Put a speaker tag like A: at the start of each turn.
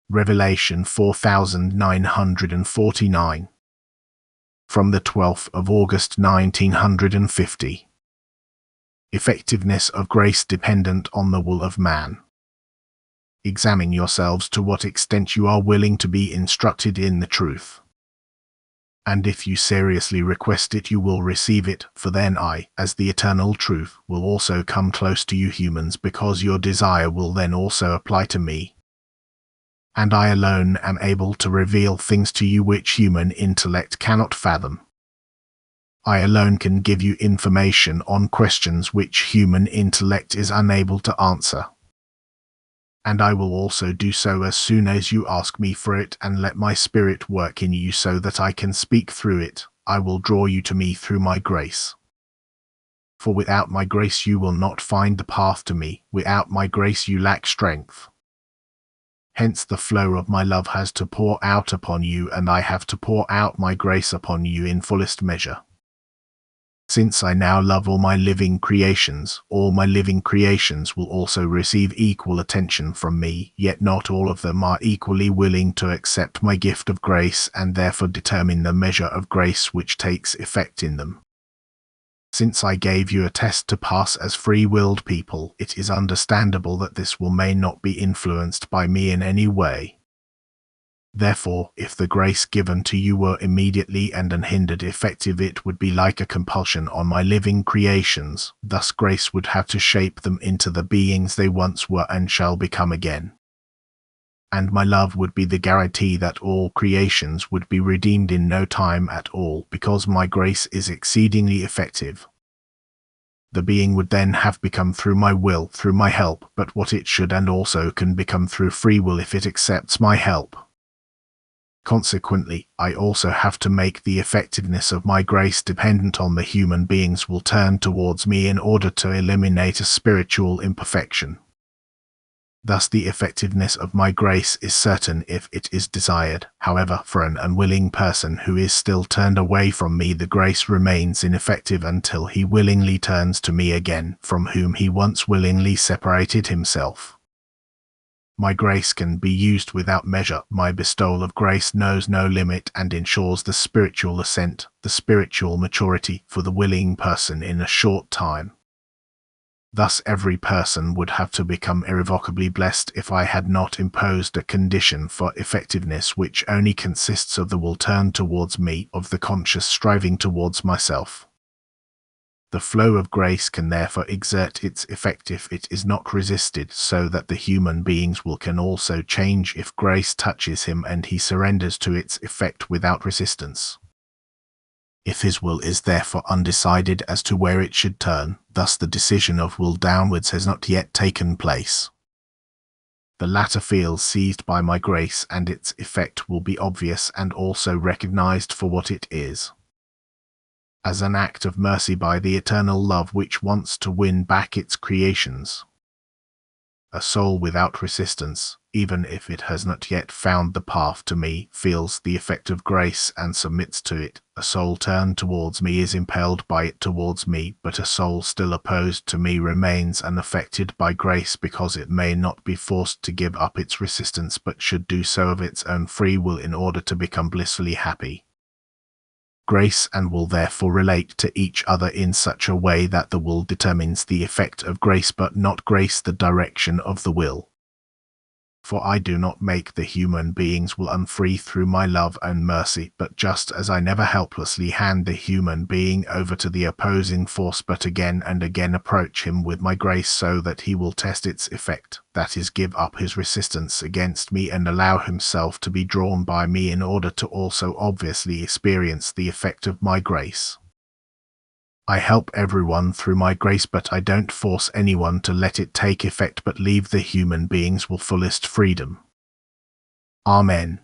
A: Revelation 4949. From the 12th of August 1950. Effectiveness of grace dependent on the will of man. Examine yourselves to what extent you are willing to be instructed in the truth. And if you seriously request it, you will receive it, for then I, as the eternal truth, will also come close to you humans, because your desire will then also apply to me. And I alone am able to reveal things to you which human intellect cannot fathom. I alone can give you information on questions which human intellect is unable to answer. And I will also do so as soon as you ask me for it, and let my spirit work in you so that I can speak through it. I will draw you to me through my grace. For without my grace you will not find the path to me. Without my grace you lack strength. Hence the flow of my love has to pour out upon you, and I have to pour out my grace upon you in fullest measure. Since I now love all my living creations will also receive equal attention from me, yet not all of them are equally willing to accept my gift of grace and therefore determine the measure of grace which takes effect in them. Since I gave you a test to pass as free-willed people, it is understandable that this will may not be influenced by me in any way. Therefore, if the grace given to you were immediately and unhindered effective, it would be like a compulsion on my living creations. Thus grace would have to shape them into the beings they once were and shall become again. And my love would be the guarantee that all creations would be redeemed in no time at all, because my grace is exceedingly effective. The being would then have become through my will, through my help, but what it should and also can become through free will if it accepts my help. Consequently, I also have to make the effectiveness of my grace dependent on the human beings will turn towards me in order to eliminate a spiritual imperfection. Thus the effectiveness of my grace is certain if it is desired. However, for an unwilling person who is still turned away from me, the grace remains ineffective until he willingly turns to me again, from whom he once willingly separated himself. My grace can be used without measure. My bestowal of grace knows no limit and ensures the spiritual ascent, the spiritual maturity for the willing person in a short time. Thus every person would have to become irrevocably blessed if I had not imposed a condition for effectiveness which only consists of the will turned towards me, of the conscious striving towards myself. The flow of grace can therefore exert its effect if it is not resisted, so that the human beings will can also change if grace touches him and he surrenders to its effect without resistance. If his will is therefore undecided as to where it should turn, thus the decision of will downwards has not yet taken place. The latter feels seized by my grace, and its effect will be obvious and also recognized for what it is. As an act of mercy by the eternal love which wants to win back its creations. A soul without resistance, even if it has not yet found the path to me, feels the effect of grace and submits to it. A soul turned towards me is impelled by it towards me, but a soul still opposed to me remains unaffected by grace, because it may not be forced to give up its resistance but should do so of its own free will in order to become blissfully happy. Grace and will therefore relate to each other in such a way that the will determines the effect of grace but not grace the direction of the will. For I do not make the human beings will unfree through my love and mercy, but just as I never helplessly hand the human being over to the opposing force, but again and again approach him with my grace so that he will test its effect, that is, give up his resistance against me and allow himself to be drawn by me in order to also obviously experience the effect of my grace. I help everyone through my grace, but I don't force anyone to let it take effect, but leave the human beings with fullest freedom. Amen.